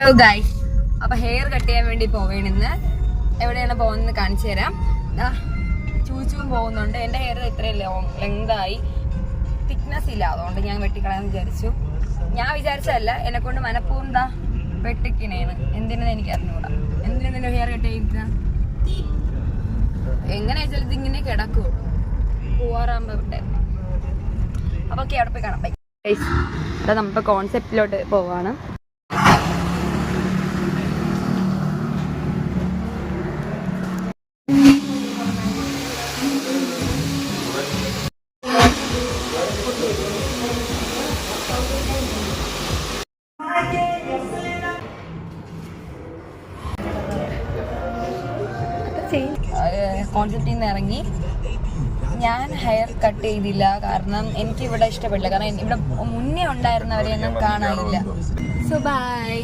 Hello guys, അപ്പൊ hair cut ചെയ്യാൻ വേണ്ടി പോവേണിന്ന്. എവിടെയാണ് പോകുന്നത് കാണിച്ചു തരാം. ചൂച്ചും പോകുന്നുണ്ട്. എന്റെ ഹെയർ ഇത്രയും ലെങ്തായി, തിക്നെസ് ഇല്ല, അതുകൊണ്ട് ഞാൻ വെട്ടിക്കളയാന്ന് വിചാരിച്ചു. ഞാൻ വിചാരിച്ചല്ല, എന്നെ കൊണ്ട് മനപ്പൂർവ്വം വെട്ടിക്കണേന്ന്. എന്തിനെന്ന് എനിക്ക് അറിഞ്ഞൂടാ. എന്തിനാ ഹെയർ കട്ട് ചെയ്യുക? എങ്ങനെ വെച്ചാൽ ഇതിങ്ങനെ കിടക്കുള്ളൂ. പോവാറാകുമ്പോ വിട്ടെ. അപ്പൊ ഓക്കെ, അവിടെ പോയി കാണാം. അതാ നമ്മളിപ്പോ കോൺസെപ്റ്റിലോട്ട് പോവാണ്. കോൺസെപ്റ്റിൽ നിന്ന് ഇറങ്ങി. ഞാൻ ഹെയർ കട്ട് ചെയ്തില്ല, കാരണം എനിക്ക് ഇവിടെ ഇഷ്ടപ്പെടില്ല. കാരണം ഇവിടെ മുന്നേ ഉണ്ടായിരുന്നവരെയൊന്നും കാണാനില്ല. So by.